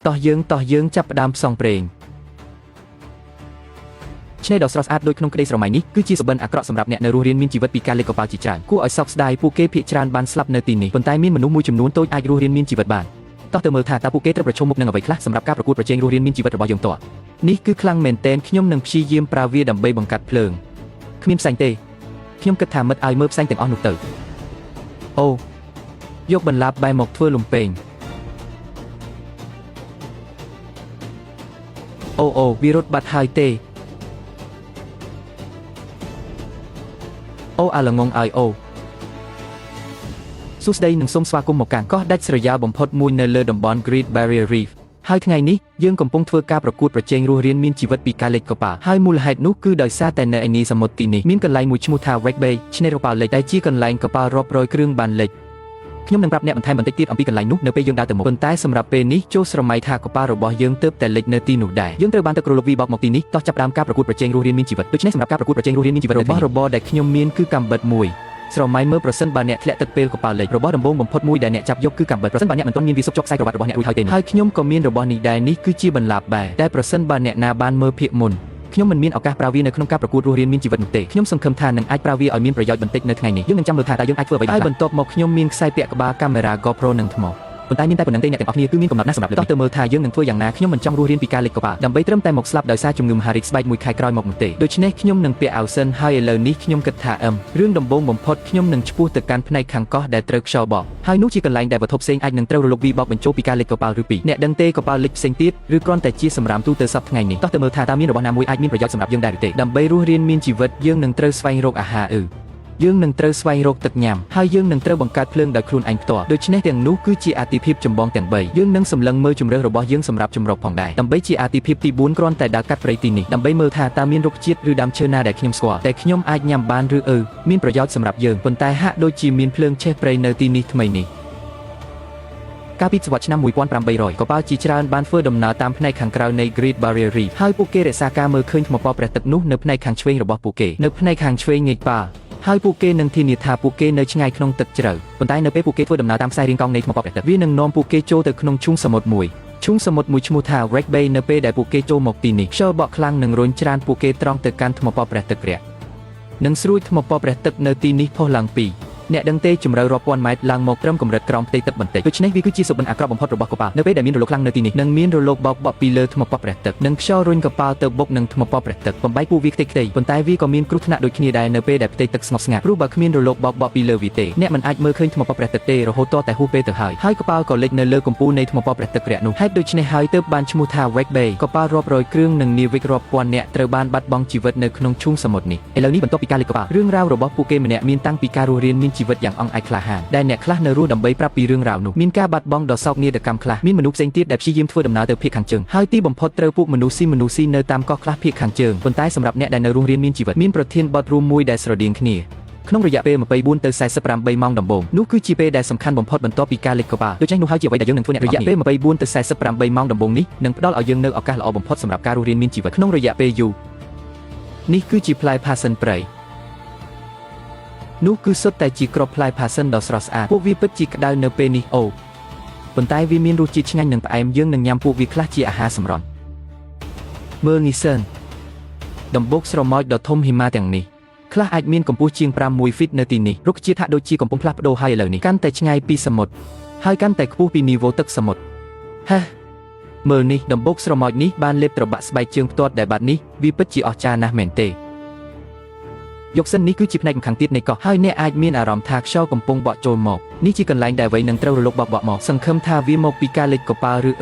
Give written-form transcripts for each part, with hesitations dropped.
តោះយើងចាប់ផ្ដើមផ្សងព្រេងឆ្នេរដ៏ស្រស់ស្អាតដូចក្នុងក្តីស្រមៃនេះគឺជាសុបិនអាក្រក់សម្រាប់អ្នកនៅរស់រានមានជីវិតពីការលេខកប៉ាល់ជាច្រើនគួរឲ្យសោកស្ដាយពួកគេភាគច្រើនបានស្លាប់នៅទីនេះប៉ុន្តែមានមនុស្សមួយចំនួនតូចអាចរស់រានមានជីវិតបានតោះទៅមើលថាតើពួកគេត្រូវប្រឈមមុខនឹងអ្វីខ្លះសម្រាប់ការប្រកួតប្រជែងរស់រានមានជីវិតរបស់យើងតើនេះគឺខ្លាំងមែនទែនខ្ញុំនឹងព្យាយាមប្រើវាដើម្បីបង្កាត់ភ្លើងគ្មានផ្សែងទេខ្ញុំគិតថាមិត្តឲ្យមើលផ្សែងទាំងអស់នោះទៅអូយកបន្លាបបែរមកធ្វើលំពេងអូវារត់បាត់ហើយទេអូអាឡងងឲ្យអូសួស្ដីនិងសូមស្វាគមន៍មកកាន់កោះដាច់ស្រយាលបំផុតមួយនៅលើតំបន់ Great Barrier Reef ហើយថ្ងៃនេះយើងកំពុងធ្វើការប្រកួតប្រជែងរស់រានមានជីវិតពីការលេខកប៉ាល់ហើយមូលហេតុនោះគឺដោយសារតែនៅឯនីសមុទ្រទីនេះមានកន្លែងមួយឈ្មោះថា Wreck Bay ឆ្នេរកប៉ាល់លិចដែលជាកន្លែងកប៉ាល់រាប់រយគ្រឿងបានលិចខ្ញុំនឹងប្រាប់អ្នកបន្ថែមបន្តិចទៀតអំពីកន្លែងនោះនៅពេលយើងដើរទៅមុខប៉ុន្តែសម្រាប់ពេលនេះចូលស្រមៃថាកប៉ាល់របស់យើងទើបតែលិចនៅទីនោះដែរយើងត្រូវបានទឹករលកវាបោកមកទីនេះតោះចាប់ផ្ដើមការប្រកួតប្រជែងរស់រានមានជីវិតដូច្នេះសម្រាប់ការប្រកួតប្រជែងរស់រានមានជីវិតរបស់របរដែលខ្ញុំមានគឺកាំបិតមួយស្រមៃមើលប្រសិនបើអ្នកធ្លាក់ទឹកពេលកប៉ាល់លិចរបស់ដំបូងបំផុតមួយដែលអ្នកចាប់យកគឺកាំបិតប្រសិនបើអ្នកមិនទាន់មានវាសុកជាប់ខ្សែក្រវ៉ាត់របស់អ្នករួចហើយទេហើយខ្ញុំក៏មានរបស់នេះដែរនេះគឺជាបន្លាបបែតែប្រសិនបើអ្នកណាបានមើលភាគមុនខ្ញុំមិនមានឱកាសប្រើវានៅក្នុងការប្រកួតរស់រានមានជីវិតនោះទេខ្ញុំសង្ឃឹមថានឹងអាចប្រើវាឲ្យមានប្រយោជន៍បន្តិចនៅថ្ងៃនេះយើងនឹងចាំមើលថាតើយើងអាចធ្វើអ្វីបានហើយបន្ទាប់មកខ្ញុំមានខ្សែពាក់ក្បាលកាមេរ៉ា GoPro និងថ្មប៉ុន្តែមានតែប៉ុណ្្នឹងទេអ្នកទាំងអស់គ្នាគឺមានកំណត់ណាស់សម្រាប់លើកតោះទៅមើលថាយើងនឹងធ្វើយ៉ាងណាខ្ញុំមិនចង់រស់រានពីការលេខកប៉ាល់ដើម្បីត្រឹមតែមកស្លាប់ដោយសារជំងឺមហារីកស្បែកមួយខែក្រោយមកនោះទេដូច្នេះខ្ញុំនឹងពាក់អាវសិនហើយឥឡូវនេះខ្ញុំគិតថារឿងដំបូងបំផុតខ្ញុំនឹងឆ្ពោះទៅកាន់ផ្នែកខាងកោះដែលត្រូវខ្យល់បក់ហើយនោះជាកន្លែងដែលវត្ថុផ្សេងអាចនឹងត្រូវរលកវីបោកបញ្ចូលពីការលេខកប៉ាល់ឬពីអ្នកដឹងទេកប៉ាល់លិចផ្សេងទៀតឬគ្រាន់តែជាសម្រាមទូទៅសប្តាហ៍ថ្ងៃនេះតោះទៅមើលថាតើមានរបស់ណាមួយអាចមានប្រយោជន៍សម្រាប់យើងដែរឬទេដើម្បីរស់រានមានជីវិតយើងនឹងត្រូវស្វែងរកអាហារយើងនឹងត្រូវស្វែងរកទឹកញ៉ាំហើយយើងនឹងត្រូវបង្កើតភ្លើងដោយខ្លួនឯងផ្ទាល់ដូច្នេះទាំងនោះគឺជាអាទិភាពចម្បងទាំង3យើងនឹងសម្លឹងមើលជម្រើសរបស់យើងសម្រាប់ចម្រុកផងដែរដើម្បីជាអាទិភាពទី4គ្រាន់តែដើរកាត់ព្រៃទីនេះដើម្បីមើលថាតើមានរុក្ខជាតិឬដើមឈើណាដែលខ្ញុំស្គាល់តែខ្ញុំអាចញ៉ាំបានឬមានប្រយោជន៍សម្រាប់យើងប៉ុន្តែហាក់ដូចជាមានភ្លើងឆេះព្រៃនៅទីនេះថ្មីនេះកាលពីសតវត្សឆ្នាំ1800កប៉ាល់ជាច្រើនបានធ្វើដំណើរតាមផ្នែកខាងក្រៅនៃ Great Barrier Reef ហើយពួកគេរក្សាការមើលឃើញថ្មពណ៌ព្រះទឹកនោះនៅផ្នែកខាងឆ្វេងរបស់ពួកគេនៅផ្នែកខាងឆ្វេងនៃប៉ាល់ហើយពួកគេនឹងធានាថាពួកគេនៅឆ្ងាយក្នុងទឹកជ្រៅប៉ុន្តែនៅពេលពួកគេធ្វើដំណើរតាមខ្សែរាងកោងនៃថ្មពណ៌ព្រះទឹកវានឹងនាំពួកគេចូលទៅក្នុងឈូងសមុទ្រមួយឈូងសមុទ្រមួយឈ្មោះថា Wreck Bay នៅពេលដែលពួកគេចូលមកទីនេះខ្យល់បក់ខ្លាំងនឹងរុញច្រានពួកគេត្រង់ទៅកាន់ថ្មពណ៌ព្រះទឹករាក់និងស្រួយថ្មពណ៌ព្រះទឹកនៅទីនេះផុសឡើងពីអ្នកដឹងទេជម្រៅរាប់ពាន់ម៉ែត្រឡើងមកត្រឹមកម្រិតក្រោមផ្ទៃទឹកបន្តិចដូច្នេះវាគឺជាសុបិនអាក្រក់បំផុតរបស់កប៉ាល់នៅពេលដែលមានរលកខ្លាំងនៅទីនេះនឹងមានរលកបោកបក់ពីលើថ្មពណ៌ព្រះទឹកនិងខ្យល់រុញកប៉ាល់ទៅបុកនឹងថ្មពណ៌ព្រះទឹកបំបែកពួកវាខ្ទេចខ្ទីប៉ុន្តែវាក៏មានគ្រោះថ្នាក់ដូចគ្នាដែរនៅពេលដែលផ្ទៃទឹកស្ងប់ស្ងាត់ព្រោះបើគ្មានរលកបោកបក់ពីលើវាទេអ្នកមិនអាចមើលឃើញថ្មពណ៌ព្រះទឹកទេរហូតតតែហួសពេលទៅហើយកប៉ាល់ក៏លិចនៅលើកំពូលនៃថ្មពណ៌ព្រះទឹករាក់នោះហេតុដូច្នេះហើយទើបបានឈ្មោះថា Wreck Bay កប៉ាល់រាប់រយគ្រឿងនិងនាវិករាប់ពាន់នាក់ត្រូវបានបាត់បង់ជីវិតនៅក្នុងឈូងសមុទ្រនេះឥឡូវនេះបន្ទាប់ពីការលេខកប៉ាល់រឿងរ៉ាវរបស់ពួកគេម្នាក់មានតាំងពីការរស់រានមានជីវិតយ៉ាងអង់អាចក្លាហានដែលអ្នកខ្លះនៅរស់ដើម្បីប្រាប់ពីរឿងរ៉ាវនោះមានការបាត់បង់ដ៏សោកនាដកម្មខ្លះមានមនុស្សផ្សេងទៀតដែលព្យាយាមធ្វើដំណើរទៅភាគខាងជើងហើយទីបំផុតត្រូវពួកមនុស្សស៊ីនៅតាមកោះខ្លះភាគខាងជើងប៉ុន្តែសម្រាប់អ្នកដែលនៅរស់រានមានជីវិតមានប្រធានបទរួមមួយដែលស្រដៀងគ្នាក្នុងរយៈពេល24ទៅ48ម៉ោងដំបូងនោះគឺជាពេលដែលសំខាន់បំផុតបន្ទាប់ពីការលេខកប៉ាល់ដូច្នេះនោះហើយជាអ្វីដែលយើងនឹងធ្វើរយៈពេល24ទៅ48ម៉ោងដំបូងនេះនឹងផ្ដល់ឲ្យយើងនូវឱកាសល្អបំផុតសម្រាប់ការរស់រានមានជីវិតក្នុងរយៈពេលយូរនេះគឺជាផ្លែផាសិនព្រៃនោះគឺសុទ្ធតែជាគ្រាប់ផ្លែផាសិនដ៏ស្រស់ស្អាតពួកវាពិតជាក្តៅនៅពេលនេះប៉ុន្តែវាមានរសជាតិឆ្ងាញ់និងផ្អែមយើងនឹងញ៉ាំពួកវាខ្លះជាអាហារសម្រន់មើលនេះសិនដំបូកស្រមោចដ៏ធំหิមៈទាំងនេះខ្លះអាចមានកម្ពស់ជាង6ហ្វីតនៅទីនេះរុក្ខជាតិហាក់ដូចជាកំពុងផ្លាស់ប្ដូរហើយឥឡូវនេះកាន់តែឆ្ងាយពីសមុទ្រហើយកាន់តែខ្ពស់ពីនីវ៉ូទឹកសមុទ្រមើលនេះដំបូកស្រមោចនេះបានលេបត្របាក់ស្បែកជើងផ្ទាត់ដែលបាត់នេះវាពិតជាអស្ចារ្យណាស់មែនទេយកសិននេះគឺជាផ្នែកម្ខាងទៀតនៃកោះហើយអ្នកអាចមានអារម្មណ៍ថាខ្យល់កំពុងបក់ចូលមកនេះជាកន្លែងដែលអ្វីនឹងត្រូវរលកបក់មកសង្ឃឹមថាវាមកពីការលេខកប៉ាល់ឬ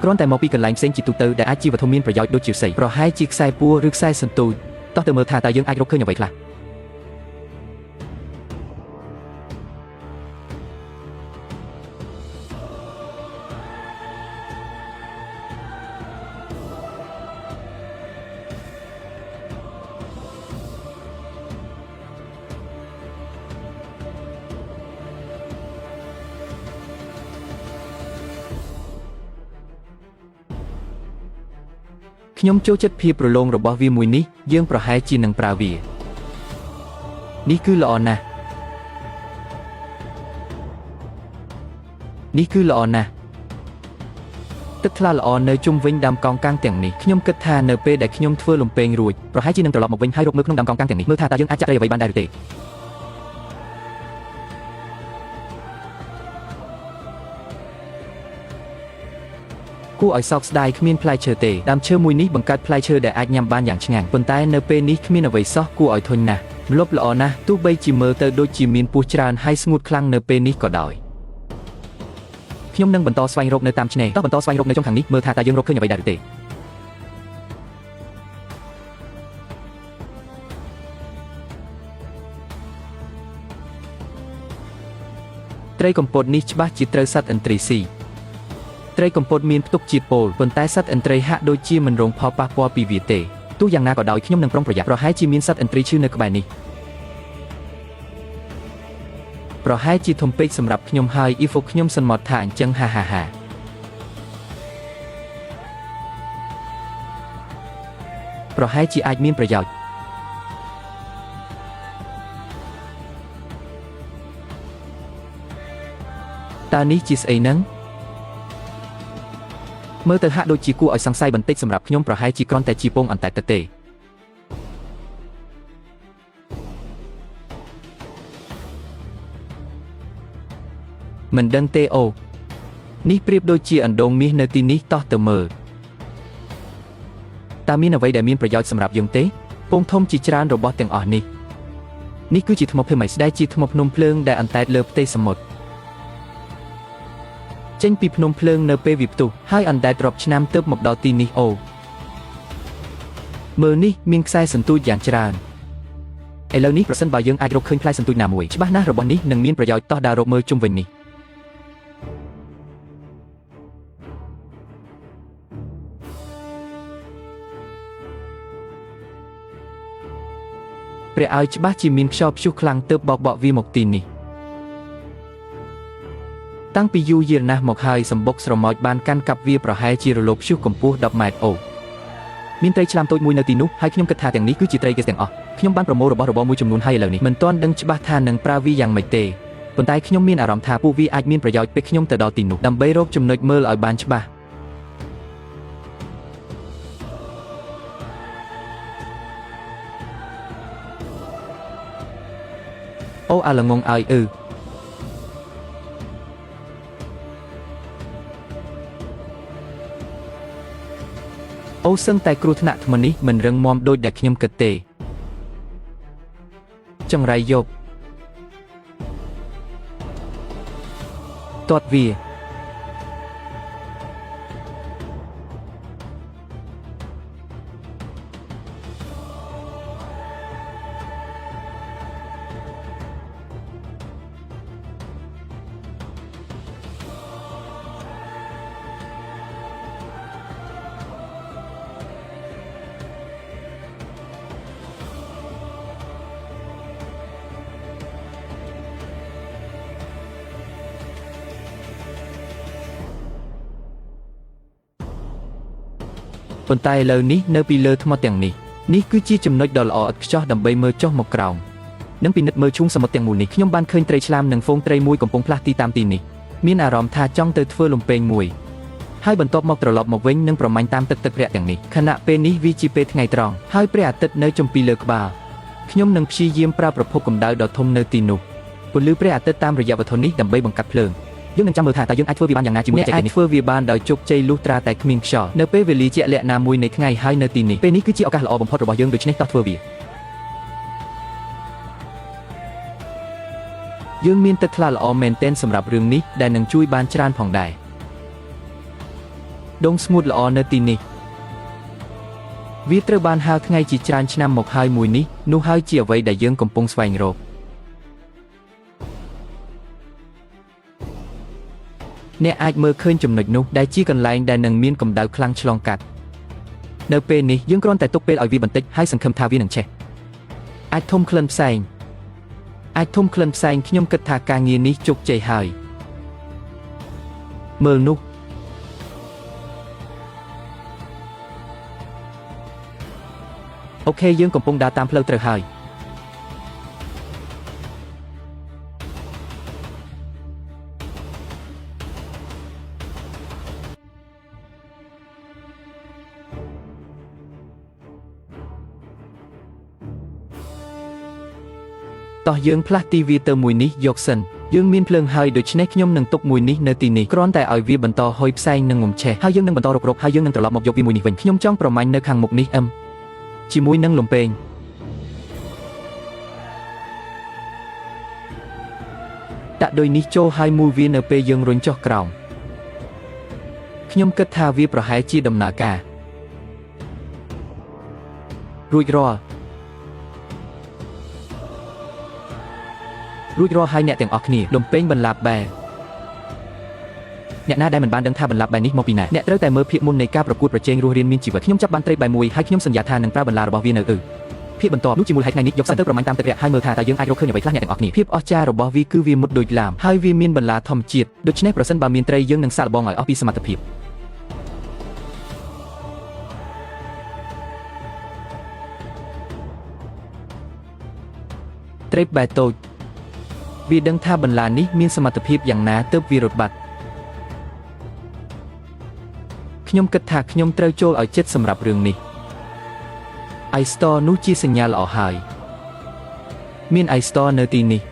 គ្រាន់តែមកពីកន្លែងផ្សេងជាទូទៅដែលអាចជាវត្ថុមានប្រយោជន៍ដូចជាផ្សៃប្រហែលជាខ្សែពួរឬខ្សែសន្ទូចតោះទៅមើលថាតើយើងអាចរកឃើញអ្វីខ្លះខ្ញុំចូលចិត្តភាពប្រឡងរបស់វាមួយនេះយើងប្រហែលជានឹងប្រើវានេះគឺល្អណាស់នេះគឺល្អណាស់ ទឹកថ្លាល្អនៅជុំវិញដើមកោងកាងទាំងនេះខ្ញុំគិតថានៅពេលដែលខ្ញុំធ្វើលំពែងរួចប្រហែលជានឹងត្រឡប់មកវិញហើយរកមើលក្នុងដើមកោងកាងទាំងនេះមើលថាតើយើងអាចចាក់ត្រីអ្វីបានដែរឬទេគួរឲ្យសោកស្ដាយគ្មានផ្លែឈើទេដើមឈើមួយនេះបង្កើតផ្លែឈើដែលអាចញ៉ាំបានយ៉ាងឆ្ងាញ់ប៉ុន្តែនៅពេលនេះគ្មានអ្វីសោះគួរឲ្យធុញណាស់ម្លប់ល្អណាស់ទោះបីជាមើលទៅដូចជាមានពស់ច្រើនហើយស្ងួតខ្លាំងនៅពេលនេះក៏ដោយខ្ញុំនឹងបន្តស្វែងរកនៅតាមឆ្នេរតោះបន្តស្វែងរកនៅចុងខាងនេះមើលថាតើយើងរកឃើញអ្វីដែរឬទេត្រីកំពតនេះច្បាស់ជាត្រូវសត្វឥន្ទ្រីស៊ីត្រីកំពតមានផ្ទុកជាតិពុលប៉ុន្តែសត្វឥន្ទ្រីហាក់ដូចជាមិនរងផលប៉ះពាល់ពីវាទេទោះយ៉ាងណាក៏ដោយខ្ញុំនឹងប្រុងប្រយ័ត្នប្រហែលជាមានសត្វឥន្ទ្រីឈឺនៅក្បែរនេះប្រហែលជាធំពេកសម្រាប់ខ្ញុំហើយអ៊ីហ្វូខ្ញុំសន្មតថាអញ្ចឹងហាហាប្រហែលជាអាចមានប្រយោជន៍តើនេះជាស្អីហ្នឹងមើលទៅហាក់ដូចជាគួរឲ្យសង្ស័យបន្តិចសម្រាប់ខ្ញុំប្រហែលជាគ្រាន់តែជាពងអណ្តែតទៅទេមិនដឹងទេអូនេះប្រៀបដូចជាអណ្ដូងមាសនៅទីនេះតោះទៅមើលតើមានអ្វីដែលមានប្រយោជន៍សម្រាប់យើងទេពងធំជាច្រើនរបស់ទាំងអស់នេះគឺជាថ្មភេមិចដែលជាថ្មភ្នំភ្លើងដែលអណ្តែតលើផ្ទៃសមុទ្រចេញពីភ្នំភ្លើងនៅពេលវាផ្ទុះហើយអណ្តែតរាប់ឆ្នាំទើបមកដល់ទីនេះអូមើលនេះមានខ្សែសន្ទូចយ៉ាងច្រើនឥឡូវនេះប្រសិនបើយើងអាចរកឃើញផ្លែសន្ទូចណាមួយច្បាស់ណាស់របស់នេះនឹងមានប្រយោជន៍តោះដើររកមើលជុំវិញនេះព្រះឲ្យច្បាស់ជាមានខ្យល់ព្យុះខ្លាំងទើបបោកបក់វាមកទីនេះតាំងពីយូរយារណាស់មកហើយសម្បុកស្រមោចបានកាន់កាប់វាប្រហែលជារលកព្យុះកម្ពស់10ម៉ែត្រអូមានត្រីឆ្លាមតូចមួយនៅទីនោះហើយខ្ញុំគិតថាទាំងនេះគឺជាត្រីគេទាំងអស់ខ្ញុំបានប្រមូលរបស់របរមួយចំនួនហើយឥឡូវនេះមិនទាន់ដឹងច្បាស់ថានឹងប្រើវាយ៉ាងម៉េចទេប៉ុន្តែខ្ញុំមានអារម្មណ៍ថាពួកវាអាចមានប្រយោជន៍ពេលខ្ញុំទៅដល់ទីនោះដើម្បីរកចំណុចមើលឲ្យបានច្បាស់អូអាល្ងងឲ្យអូសឹងតែគ្រោះថ្នាក់ថ្មនេះមិនរឹងមាំដូចដែលខ្ញុំគិតទេចង្រៃយកទាត់វាប៉ុន្តែឥឡូវនេះនៅពីលើថ្មទាំងនេះគឺជាចំណុចដ៏ល្អឥតខ្ចោះដើម្បីមើលចុះមកក្រោមនិងពិនិត្យមើលឈូងសមុទ្រទាំងមូលនេះខ្ញុំបានឃើញត្រីឆ្លាមនិងហ្វូងត្រីមួយកំពុងផ្លាស់ទីតាមទីនេះមានអារម្មណ៍ថាចង់ទៅធ្វើលំពែងមួយហើយបន្ទាប់មកត្រឡប់មកវិញនិងប្រមាញ់តាមទឹករាក់ទាំងនេះខណៈពេលនេះវាជាពេលថ្ងៃត្រង់ហើយព្រះអាទិត្យនៅចំពីលើក្បាលខ្ញុំនឹងព្យាយាមប្រើប្រភពកម្ដៅដ៏ធំនៅទីនោះពន្លឺព្រះអាទិត្យតាមរយៈវត្ថុនេះដើម្បីបង្កាត់ភ្លើងយើងនឹងចាំមើលថាតើយើងអាចធ្វើវាបានយ៉ាងណាជាមួយអ្នកអាចធ្វើវាបានដោយជោគជ័យលុះត្រាតែគ្មានខ្យល់នៅពេលវេលាជាក់លាក់ណាមួយនៃថ្ងៃហើយនៅទីនេះពេលនេះគឺជាឱកាសល្អបំផុតរបស់យើងដូច្នេះតោះធ្វើវាយើងមានទឹកថ្លាល្អមែនទែនសម្រាប់រឿងនេះដែលនឹងជួយបានច្រើនផងដែរដងស្ងួតល្អនៅទីនេះវាត្រូវបានហាលថ្ងៃជាច្រើនឆ្នាំមកហើយមួយនេះនោះហើយជាអ្វីដែលយើងកំពុងស្វែងរកអ្នកអាចមើលឃើញចំណុចនោះដែលជាកន្លែងដែលនឹងមានកម្ដៅខ្លាំងឆ្លងកាត់នៅពេលនេះយើងគ្រាន់តែទុកពេលឲ្យវាបន្តិចហើយសង្ឃឹមថាវានឹងឆេះអាចធំក្លិនផ្សែងខ្ញុំគិតថាការងារនេះជោគជ័យហើយមើលនោះអូខេយើងកំពុងដើរតាមផ្លូវត្រូវហើយ តោះយើងផ្លាស់ទីវាទៅមួយនេះយកសិនយើងមានភ្លើងហើយដូច្នេះខ្ញុំនឹងទុកមួយនេះនៅទីនេះគ្រាន់តែឲ្យវាបន្តហុយផ្សែងនឹងងំឆេះហើយយើងនឹងបន្តរុករកហើយយើងនឹងត្រឡប់មកយកវាមួយនេះវិញខ្ញុំចង់ប្រមាញ់នៅខាងមុខនេះជាមួយនឹងលំពេងដាក់ដូចនេះចូលហើយមូលវានៅពេលយើងរុញចុះក្រោមខ្ញុំគិតថាវាប្រហែលជាដំណើរការរួចរាល់ហើយអ្នកទាំងអស់គ្នាលំពេងបន្លាបបែអ្នកណាដែលមិនបានដឹងថាបន្លាបបែនេះមកពីណាអ្នកត្រូវតែមើលភាពមុននៃការប្រកួតប្រជែងរស់រានមានជីវិតខ្ញុំចាប់បានត្រេកបែមួយហើយខ្ញុំសន្យាថានឹងប្រើបន្លារបស់វានៅភាពបន្ទាប់នោះជាមូលហេតុថ្ងៃនេះយកសិនទៅប្រមាញ់តាមទឹករាក់ហើយមើលថាតើយើងអាចរកឃើញអ្វីខ្លះអ្នកទាំងអស់គ្នាភាពអស្ចារ្យរបស់វាគឺវាមុតដូចឡាមហើយវាមានបន្លាធម្មជាតិដូច្នេះប្រសិនបើមានត្រីយើងនឹងសាកល្បងឲ្យអស់ពីសមត្ថភាពត្រីបែតូចវាដឹងថាបន្លានេះមានសមត្ថភាពយ៉ាងណាទើបវារត់បាត់ខ្ញុំគិតថាខ្ញុំត្រូវចូលឲ្យចិត្តសម្រាប់រឿងនេះiStore នោះជាសញ្ញាល្អហើយមាន iStore នៅទីនេះ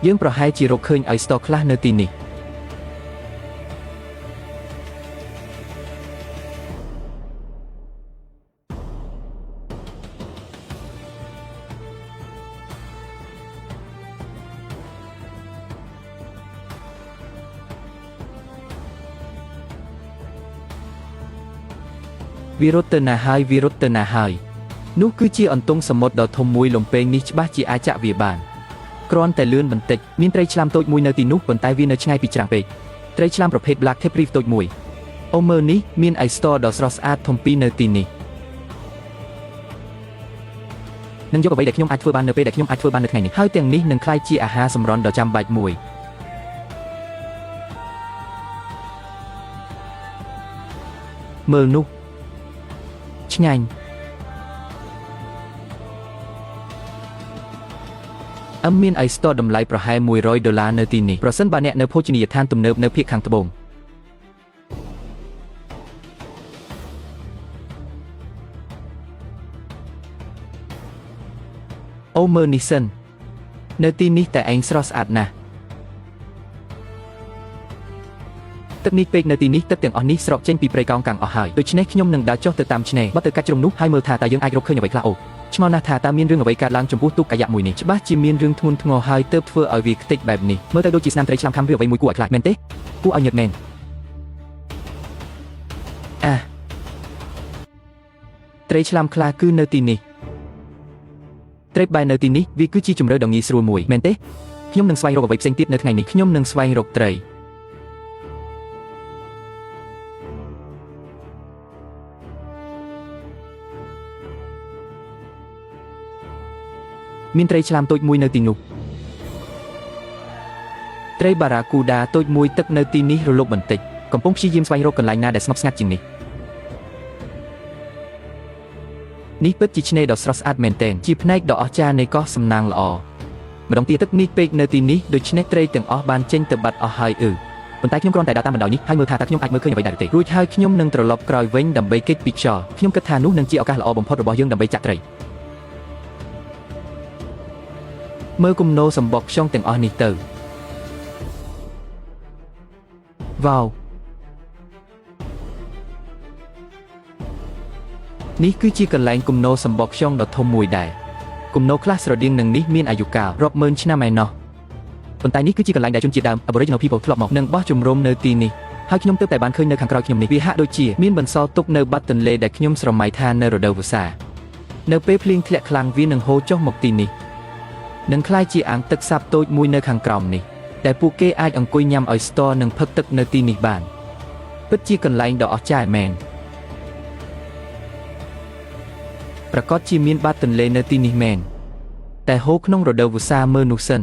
យើងប្រហែលជារកឃើញ iStore ខ្លះនៅទីនេះវារត់ទៅណាហើយនោះគឺជាអន្ទង់សមុទ្រដ៏ធំមួយលំពេងនេះច្បាស់ជាអាចចាក់វាបានគ្រាន់តែលឿនបន្តិចមានត្រីឆ្លាមតូចមួយនៅទីនោះប៉ុន្តែវានៅឆ្ងាយពីច្រាំងពេកត្រីឆ្លាមប្រភេទ Black Tip Reef តូចមួយអូមើលនេះមាន iStore ដ៏ស្រស់ស្អាតធំពីរនៅទីនេះនឹងយកអ្វីដែលខ្ញុំអាចធ្វើបាននៅពេលដែលខ្ញុំអាចធ្វើបាននៅថ្ងៃនេះហើយទាំងនេះនឹងក្លាយជាអាហារសម្រន់ដ៏ចាំបាច់មួយមើលនោះឆ្ងាញ់មាន iStore តម្លៃប្រហែល$100នៅទីនេះប្រសិនបើអ្នកនៅភោជនីយដ្ឋានទំនើបនៅភាគខាងត្បូងអូមើលនេះសិននៅទីនេះតែឯងស្រស់ស្អាតណាស់ទឹកនេះពេកនៅទីនេះទឹកទាំងអស់នេះស្រកចេញពីព្រៃកោងកាំងអស់ហើយដូច្នេះខ្ញុំនឹងដើរចុះទៅតាមឆ្នេរបត់ទៅកាច់ជ្រុងនោះហើយមើលថាតើយើងអាចរកឃើញអ្វីខ្លះអូឆ្ងល់ណាស់ថាតើមានរឿងអ្វីកើតឡើងចំពោះទូកកាយ៉ាក់មួយនេះច្បាស់ជាមានរឿងធ្ងន់ធ្ងរហើយទើបធ្វើឲ្យវាខ្ទេចបែបនេះមើលទៅដូចជាស្នាមត្រីឆ្លាមខាំវាអ្វីមួយគួរឲ្យខ្លាចមែនទេគួរឲ្យញឹកមែនត្រីឆ្លាមខ្លាគឺនៅទីនេះត្រីបែរនៅទីនេះវាគឺជាជម្រើសដ៏ងាយស្រួលមួយមែនទេខ្ញុំនឹងស្វែងរកអ្វីផ្សេងទៀតនៅថ្ងៃនេះខ្ញុំនឹងស្វែងរកត្រីមានត្រីឆ្លាមតូចមួយនៅទីនោះត្រីបារ៉ាគូដាតូចមួយទឹកនៅទីនេះរលុបបន្តិចកំពុងព្យាយាមស្វែងរកកន្លែងណាដែលស្ងប់ស្ងាត់ជាងនេះនេះពិតជាឆ្នេរដ៏ស្រស់ស្អាតមែនទែនជាផ្នែកដ៏អស្ចារ្យនៃកោះសំណាងល្អម្ដងទៀតទឹកនេះពេកនៅទីនេះដូច្នេះត្រីទាំងអស់បានចេញទៅបាត់អស់ហើយប៉ុន្តែខ្ញុំគ្រាន់តែដើរតាមបណ្ដោយនេះហើយមើលថាតើខ្ញុំអាចមើលឃើញអ្វីដែរទេរួចហើយខ្ញុំនឹងត្រឡប់ក្រោយវិញដើម្បីគេចពីខ្យល់ខ្ញុំគិតថានោះនឹងជាឱកាសល្អបំផុតរបស់យើងដើម្បីចាក់ត្រីមើលគំនរសម្បកខ្យងទាំងអស់នេះទៅវ៉ាវនេះគឺជាកន្លែងគំនរសម្បកខ្យងដ៏ធំមួយដែរគំនរខ្លះស្រដៀងនឹងនេះមានអាយុកាលរាប់ម៉ឺនឆ្នាំឯណោះប៉ុន្តែនេះគឺជាកន្លែងដែលជនជាតិដើម Aboriginal people ធ្លាប់មកនិងបោះជំរំនៅទីនេះហើយខ្ញុំទើបតែបានឃើញនៅខាងក្រោយខ្ញុំនេះវាហាក់ដូចជាមានបន្សល់ទុកនៅបាត់ទន្លេដែលខ្ញុំស្រមៃថានៅរដូវវស្សានៅពេលភ្លៀងធ្លាក់ខ្លាំងវានឹងហូរចុះមកទីនេះនឹងក្លាយជាអាងទឹកសាបតូចមួយនៅខាងក្រោមនេះដែលពួកគេអាចអង្គុយញ៉ាំoysterនិងផឹកទឹកនៅទីនេះបានពិតជាកន្លែងដ៏អស្ចារ្យមែនប្រកាសជាមានបាតទន្លេនៅទីនេះមែនតែហូរក្នុងរដូវវស្សាមើលនោះសិន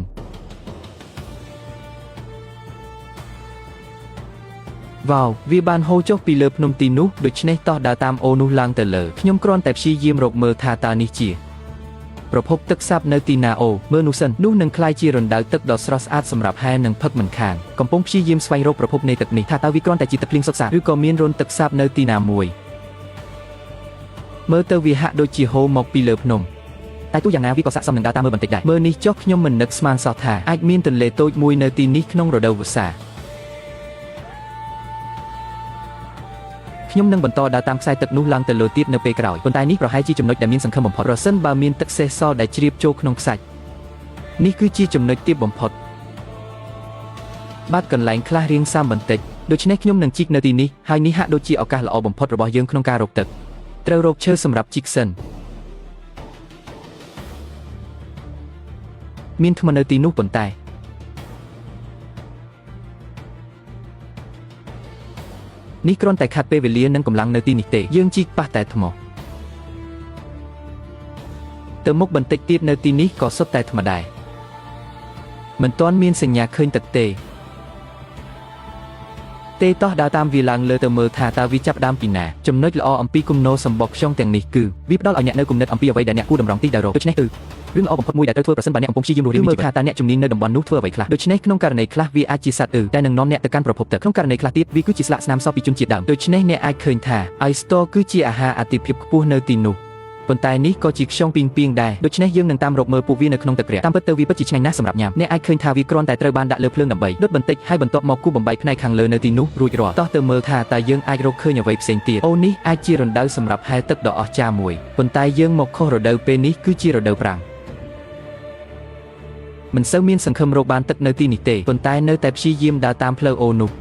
វ៉ាវវាបានហូរចុះពីលើភ្នំទីនោះដូច្នេះតោះដើរតាមអូនោះឡើងទៅលើខ្ញុំគ្រាន់តែព្យាយាមរកមើលថាតើនេះជាប្រភពទឹកសាបនៅទីណាអូមើលនោះសិននោះនឹងក្លាយជារណ្ដៅទឹកដ៏ស្រស់ស្អាតសម្រាប់ហែនិងផឹកមិនខានកំពុងព្យាយាមស្វែងរកប្រភពនៃទឹកនេះថាតើវាគ្រាន់តែជាទឹកភ្លៀងសុទ្ធសាធឬក៏មានរន្ធទឹកសាបនៅទីណាមួយមើលទៅវាហាក់ដូចជាហូរមកពីលើភ្នំ តែទោះយ៉ាងណាវាក៏ស័ក្តិសមនឹងដើរតាមមើលបន្តិចដែរមើលនេះចុះខ្ញុំមិននឹកស្មានសោះថាអាចមានទន្លេតូចមួយនៅទីនេះក្នុងរដូវវស្សាខ្ញុំនឹងបន្តដើរតាមខ្សែទឹកនោះឡើងទៅលើទៀតនៅពេលក្រោយប៉ុន្តែនេះប្រហែលជាចំណុចដែលមានសង្ឃឹមបំផុតប្រសិនបើមានទឹកសេសសល់ដែលជ្រាបចូលក្នុងខ្សាច់នេះគឺជាចំណុចទាបបំផុតបាទកន្លែងខ្លះរាងសាមបន្តិចដូច្នេះខ្ញុំនឹងជីកនៅទីនេះហើយនេះហាក់ដូចជាឱកាសល្អបំផុតរបស់យើងក្នុងការរកទឹកត្រូវរកឈើសម្រាប់ជីកសិនមានថ្មនៅទីនោះប៉ុន្តែនេះគ្រាន់តែខាត់ពេលវេលានិងកម្លាំងនៅទីនេះទេយើងជីកប៉ះតែថ្មទៅមុខបន្តិចទៀតនៅទីនេះក៏សុទ្ធតែថ្មដែរមិនទាន់មានសញ្ញាឃើញទឹកទេតោះដើរតាមវាឡើងលើទៅមើលថាតើវាចាប់ដើមពីណាចំណុចល្អអំពីគំនោសម្បកខ្យងទាំងនេះគឺវាផ្ដល់ឲ្យអ្នកនៅគំនិតអំពីអ្វីដែលអ្នកគួរតម្រង់ទីដែលរកដូច្នេះគឺរឿងល្អបំផុតមួយដែលត្រូវធ្វើប្រសិនបើអ្នកកំពុងព្យាយាមរស់រានមានជីវិតថាតើអ្នកជំនាញនៅតំបន់នោះធ្វើអ្វីខ្លះដូច្នេះក្នុងករណីខ្លះវាអាចជាសត្វតែនឹងនាំអ្នកទៅកាន់ប្រភពទឹកក្នុងករណីខ្លះទៀតវាគឺជាស្លាកស្នាមសពពីជនជាតិដើមដូច្នេះអ្នកអាចឃើញថា Oyster គឺជាអាហារអាទិភាពខ្ពស់នៅទីនោះប៉ុន្តែនេះក៏ជាខ្យងពីងពីងដែរដូច្នេះយើងនឹងតាមរកមើលពួកវានៅក្នុងទឹករាក់តាមពិតទៅវាពិតជាឆ្ងាញ់ណាស់សម្រាប់ញ៉ាំអ្នកអាចឃើញថាវាគ្រាន់តែត្រូវបានដាក់លើភ្លើងដើម្បីដុតបន្តិចហើយបន្ទាប់មកគូបំបីផ្នែកខាងលើនៅទីនោះរួចរាល់តោះទៅមើលថាតើយើងអាចរកឃើញអ្វីផ្សេងទៀតអូនេះអាចជារណ្ដៅសម្រាប់ហែលទឹកដ៏អស្ចារ្យមួយប៉ុន្តែយើងមកខុសរដូវពេលនេះគឺជារដូវប្រាំងមិនសូវមានសង្ឃឹមរកបានទឹកនៅទីនេះទេប៉ុន្តែនៅតែព្យាយាមដើរតាមផ្លូវអូនោះ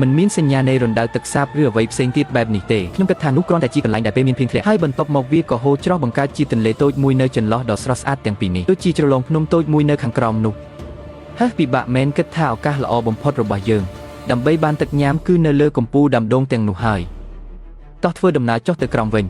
មិនមានសញ្ញានៃរណ្ដៅទឹកសាបឬអ្វីផ្សេងទៀតបែបនេះទេខ្ញុំគិតថានោះគ្រាន់តែជាកន្លែងដែលពេលមានភ្លៀងធ្លាក់ហើយបន្ទាប់មកវាក៏ហូរច្រោះបង្កើតជាទន្លេតូចមួយនៅចន្លោះដ៏ស្រស់ស្អាតទាំងពីរនេះដូចជាជ្រលងភ្នំតូចមួយនៅខាងក្រោមនោះហើយពិបាកមែនគិតថាឱកាសល្អបំផុតរបស់យើងដើម្បីបានទឹកញ៉ាំគឺនៅលើកំពូលដាំដូងទាំងនោះហើយតោះធ្វើដំណើរចុះទៅក្រោមវិញ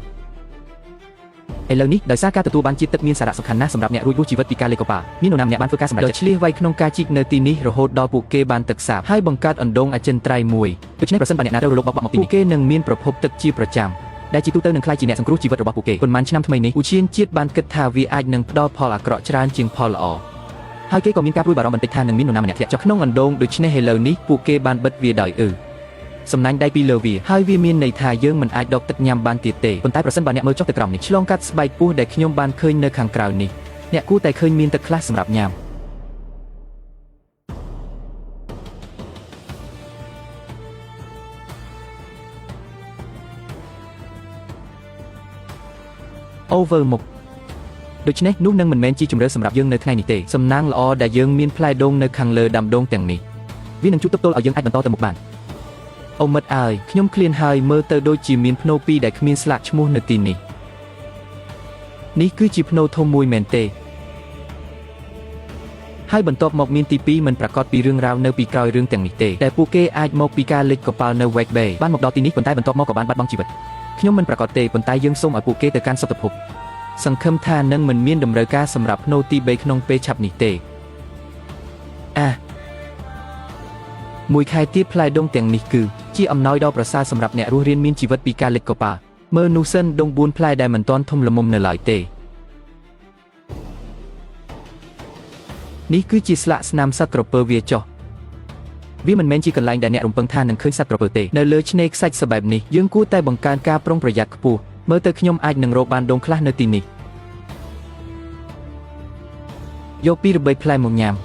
ឥឡូវនេះដោយសារការទទួលបានជាតិទឹកមានសារៈសំខាន់ណាស់សម្រាប់អ្នករួចរស់ជីវិតពីការលេបកប៉ាល់មាននរណាម្នាក់បានធ្វើការសម្រេចចិត្តឆ្លៀសវៃក្នុងការជីកនៅទីនេះរហូតដល់ពួកគេបានទឹកសាបហើយបង្កើតអណ្ដូងអចិន្ត្រៃយ៍មួយដូច្នេះប្រសិនបើអ្នកណាត្រូវរលកបក់មកទីនេះពួកគេនឹងមានប្រភពទឹកជាប្រចាំដែលជាទូទៅនឹងក្លាយជាអ្នកសង្គ្រោះជីវិតរបស់ពួកគេប៉ុន្មានឆ្នាំថ្មីនេះឧទ្យានជាតិបានគិតថាវាអាចនឹងផ្ដល់ផលអាក្រក់ច្រើនជាងផលល្អហើយគេក៏មានការព្រួយបារម្ភបន្តិចថានឹងមាននរណាម្នាក់ធ្លាក់ចុះក្នុងអណ្ដូងដូច្នេះឥឡូវនេះពួកគេបានបិទវាដោយសំណាញ់ដៃពីលើវាហើយវាមានន័យថាយើងមិនអាចដកទឹកញ៉ាំបានទៀតទេប៉ុន្តែប្រសិនបើអ្នកមើលចុះទៅក្រោមនេះឆ្លងកាត់ស្បែកពស់ដែលខ្ញុំបានឃើញនៅខាងក្រៅនេះអ្នកគួរតែឃើញមានទឹកខ្លះសម្រាប់ញ៉ាំover មុខដូច្នេះនោះនឹងមិនមែនជាជម្រើសសម្រាប់យើងនៅថ្ងៃនេះទេសំណាងល្អដែលយើងមានផ្លែដូងនៅខាងលើដាំដូងទាំងនេះវានឹងជួយទប់ទល់ឲ្យយើងអាចបន្តទៅមុខបានអូមិត្តអើយខ្ញុំឃ្លានហើយមើលទៅដូចជាមានភ្នោពីរដែលគ្មានស្លាកឈ្មោះនៅទីនេះនេះគឺជាភ្នោធំមួយមែនទេហើយបន្ទាប់មកមានទី2មិនប្រកាសពីរឿងរ៉ាវនៅពីក្រោយរឿងទាំងនេះទេតែពួកគេអាចមកពីការលិចកប៉ាល់នៅ Wake Bay បានមកដល់ទីនេះប៉ុន្តែបន្ទាប់មកក៏បានបាត់បង់ជីវិតខ្ញុំមិនប្រកាសទេប៉ុន្តែយើងសូមឲ្យពួកគេទៅកាន់សុខភាពសង្ឃឹមថានឹងមិនមានតម្រូវការសម្រាប់ភ្នោទី3ក្នុងពេលឆាប់នេះទេមួយខែទៀតផ្លែដូងទាំងនេះគឺជាអំណោយដ៏ប្រសើរសម្រាប់អ្នករស់រានមានជីវិតពីការលិចកប៉ាល់មើលនោះសិនដូង4ផ្លែដែលមិនទាន់ធំល្មមនៅឡើយទេនេះគឺជាស្លាកស្នាមសត្វក្រពើវាចុះវាមិនមែនជាកន្លែងដែលអ្នករំពឹងថានឹងឃើញសត្វក្រពើទេនៅលើឆ្នេរខ្សាច់សបែបនេះយើងគួរតែបង្កើនការប្រុងប្រយ័ត្នខ្ពស់មើលទៅខ្ញុំអាចនឹងរកបានដូងខ្លះនៅទីនេះយកពីរបីផ្លែមកញ៉ាំ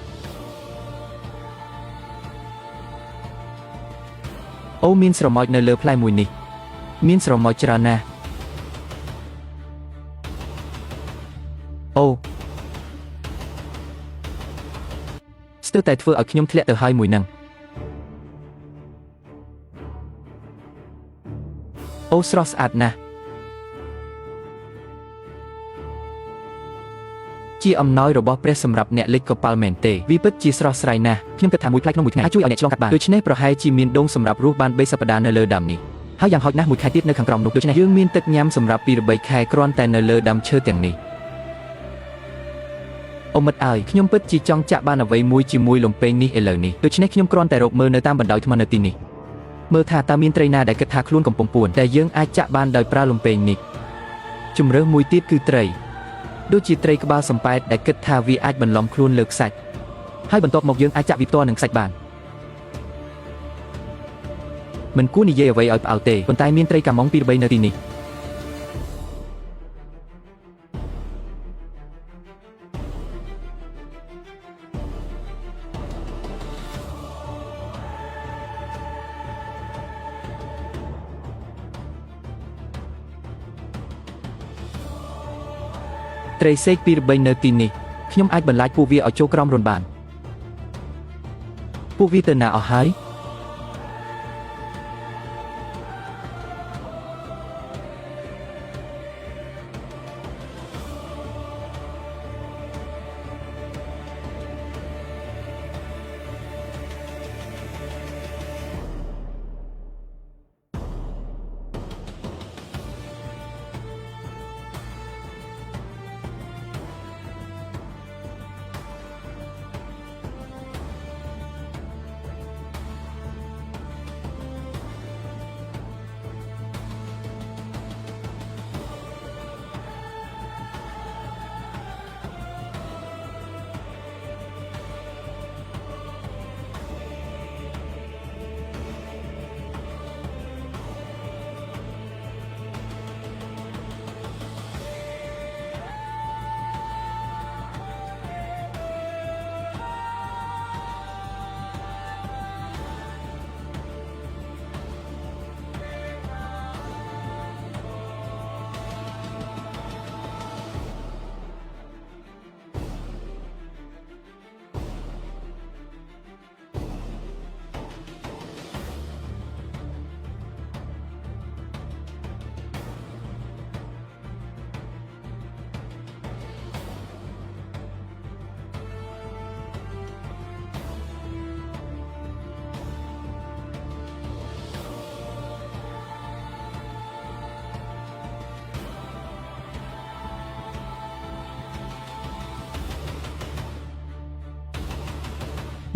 អូមានស្រមោចនៅលើផ្លែមួយនេះមានស្រមោចច្រើនណាស់អូស្ទើរតែធ្វើឲ្យខ្ញុំធ្លាក់ទៅហើយមួយនឹងអូស្រស់ស្អាតណាស់ជាអំណោយរបស់ព្រះសម្រាប់អ្នកលិចកប៉ាល់មែនទេវាពិតជាស្រស់ស្រាយណាស់ខ្ញុំគិតថាមួយផ្លែក្នុងមួយថ្ងៃអាចជួយឲ្យអ្នកឆ្លងកាត់បានដូច្នេះប្រហែលជាមានដូងសម្រាប់រស់បាន3សប្តាហ៍នៅលើដើមនេះហើយយ៉ាងហោចណាស់មួយខែទៀតនៅខាងក្រោមនោះដូច្នេះយើងមានទឹកញ៉ាំសម្រាប់2 3ខែគ្រាន់តែនៅលើដើមឈើទាំងនេះអូមិត្តអើយខ្ញុំពិតជាចង់ចាក់បានអ្វីមួយជាមួយលំពែងនេះឥឡូវនេះដូច្នេះខ្ញុំគ្រាន់តែរកមើលនៅតាមបណ្ដោយថ្មនៅទីនេះមើលថាតើមានត្រីណាដែលគិតថាខ្លួនកំពុងពួនតែយើងអាចចាក់បានដោយប្រើលំពែងនេះជម្រើសមួយទៀតគឺត្រីដូចជាត្រីក្បាលសំប៉ែតដែលគិតថាវាអាចបន្លំខ្លួនលើខ្សាច់ហើយបន្ទាប់មកយើងអាចចាក់វាផ្ទាល់នឹងខ្សាច់បានមិនគួរនិយាយអ្វីឲ្យផ្អើលទេប៉ុន្តែមានត្រីកាម៉ុង2 3នៅទីនេះ ត្រីសេកពីរបីនៅទីនេះខ្ញុំអាចបន្លាចពួកវាឲ្យចូលក្រោមរន្ធបានពួកវាទៅណាអស់ហើយ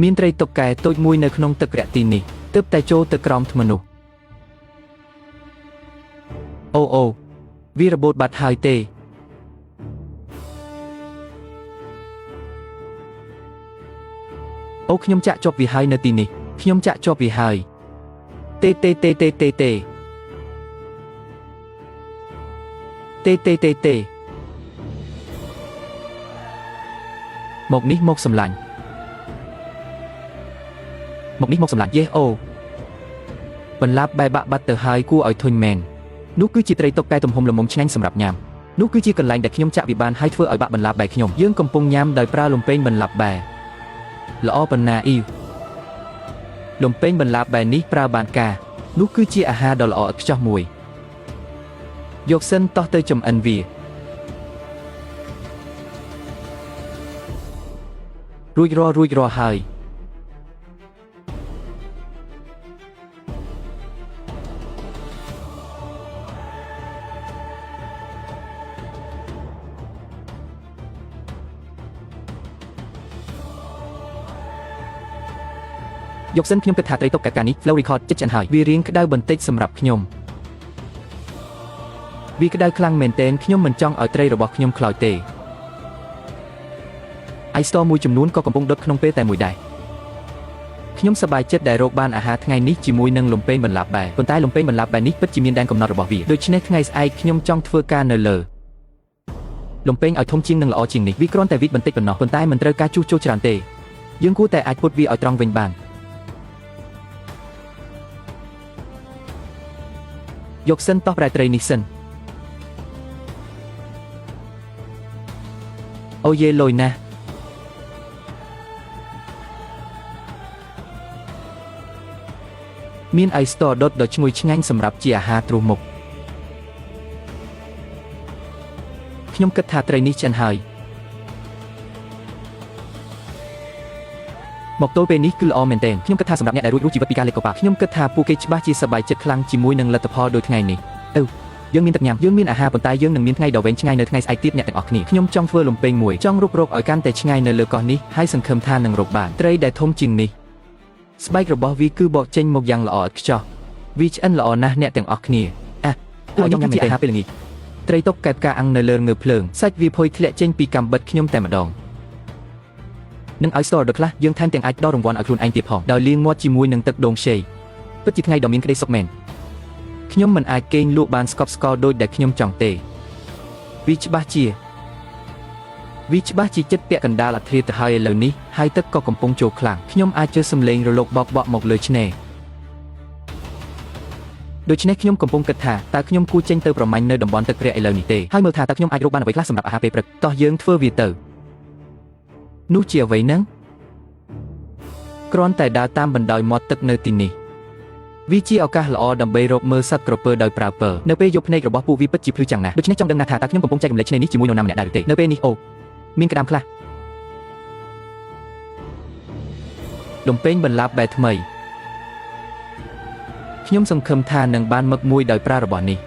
មានត្រីតុកកែតូចមួយនៅក្នុងទឹករយៈទីនេះទើបតែចូលទៅក្រោមធ្មនោះអូវារបូតបាត់ហើយទេអូខ្ញុំចាក់ជាប់វាហើយនៅទីនេះខ្ញុំចាក់ជាប់វាហើយទេមកនេះមកសម្លាញ់យេអូបន្លាបបែបាក់បាត់ទៅហើយគួរឲ្យធុញមែននោះគឺជាត្រីតុកកែទំហំល្មមឆ្ងាញ់សម្រាប់ញ៉ាំនោះគឺជាកន្លែងដែលខ្ញុំចាក់វាបានហើយធ្វើឲ្យបាក់បន្លាបបែខ្ញុំយើងកំពុងញ៉ាំដោយប្រើលំពែងបន្លាបបែល្អប៉ុណ្ណាអ៊ីវលំពែងបន្លាបបែនេះប្រើបានការនោះគឺជាអាហារដ៏ល្អឥតខ្ចោះមួយយកសិនតោះទៅចំអិនវារួចរាល់ហើយយកសិនខ្ញុំគិតថាត្រីតុកកែកានេះ flow record ចិត្តឆ្អិនហើយវារៀងក្តៅបន្តិចសម្រាប់ខ្ញុំវាក្តៅខ្លាំងមែនទែនខ្ញុំមិនចង់ឲ្យត្រីរបស់ខ្ញុំខ្លោចទេ iStore មួយចំនួនក៏កំពុងដុតក្នុងពេលតែមួយដែរខ្ញុំសប្បាយចិត្តដែលរកបានអាហារថ្ងៃនេះជាមួយនឹងលំពែងបន្លាបបែប៉ុន្តែលំពែងបន្លាបបែនេះពិតជាមានដែនកំណត់របស់វាដូច្នេះថ្ងៃស្អែកខ្ញុំចង់ធ្វើការនៅលើលំពែងឲ្យធំជាងនិងល្អជាងនេះវាគ្រាន់តែវិតបន្តិចប៉ុណ្ណោះប៉ុន្តែមិនត្រូវការជួសជុលច្រើនទេយើងគួរតែអាចពុតវាឲ្យត្រង់វិញបានយកសិនតោះប្រែត្រីនេះសិនអូយេលយណាស់មាន iStore ដុតដ៏ឈ្ងុយឆ្ងាញ់សម្រាប់ជាអាហារទ្រុះមុខខ្ញុំគិតថាត្រីនេះឆ្អិនហើយមកទល់ពេលនេះគឺល្អមែនទែនខ្ញុំគិតថាសម្រាប់អ្នកដែលរួចជីវិតពីការលេបកប៉ាខ្ញុំគិតថាពួកគេច្បាស់ជាសប្បាយចិត្តខ្លាំងជាមួយនឹងលទ្ធផលដូចថ្ងៃនេះយើងមានទឹកញ៉ាំយើងមានអាហារប៉ុន្តែយើងនឹងមានថ្ងៃដ៏វែងឆ្ងាយនៅថ្ងៃស្អែកទៀតអ្នកទាំងអស់គ្នាខ្ញុំចង់ធ្វើលំពែងមួយចង់រុករកឲ្យកាន់តែឆ្ងាយនៅលើកោះនេះហើយសង្ឃឹមថានឹងរកបានត្រីដែលធំជាងនេះស្បែករបស់វាគឺបកចេញមកយ៉ាងល្អឥតខ្ចោះវាឆ្អិនល្អណាស់អ្នកទាំងអស់គ្នាពួកខ្ញុំញ៉ាំជាអាហារពេលល្ងាចត្រីតុកកែផ្កាអាំងនៅលើងើភ្លើងសាច់វាផុយធ្លាក់ចេញពីកាំបិតខ្ញុំតែម្ដងនឹងឲ្យ store ដល់ខ្លះយើងថែមទាំងអាចផ្ដល់រង្វាន់ឲ្យខ្លួនឯងទៀតផងដោយលាងមាត់ជាមួយនឹងទឹកដូងខ្ចីពិតជាថ្ងៃដ៏មានក្តីសុខមែនខ្ញុំមិនអាចគេងលក់បានស្កប់ស្កល់ដូចដែលខ្ញុំចង់ទេវាច្បាស់ជាចិត្តពាក់កណ្ដាលអធ្រាត្រទៅហើយឥឡូវនេះហើយទឹកក៏កំពុងចូលខ្លាំងខ្ញុំអាចជឿសំឡេងរលកបោកបក់មកលើឆ្នេរ ដូច្នេះខ្ញុំកំពុងគិតថាតើខ្ញុំគួរចេញទៅប្រមាញ់នៅតំបន់ទឹករាក់ឥឡូវនេះទេហើយមើលថាតើខ្ញុំអាចរកបានអ្វីខ្លះសម្រាប់អាហារពេលព្រឹកតោះយើងធ្វើវាទៅនោះជាអ្វីហ្នឹងគ្រាន់តែដើរតាមបណ្ដោយមាត់ទឹកនៅទីនេះវាជាឱកាសល្អដើម្បីរកមើលសត្វក្រពើដោយប្រើពើនៅពេលយប់ភ្នែករបស់ពួកវាពិតជាភ្លឺចាំងណាស់ដូច្នេះចង់ដឹងណាស់ថាតើខ្ញុំកំពុងចែករំលែកឆ្នេរនេះជាមួយនរណាម្នាក់ដែរឬទេនៅពេលនេះអូមានក្តាមខ្លះដុំពេញបន្លាបបែថ្មីខ្ញុំសង្ឃឹមថានឹងបានមឹកមួយដោយប្រើរបស់នេះ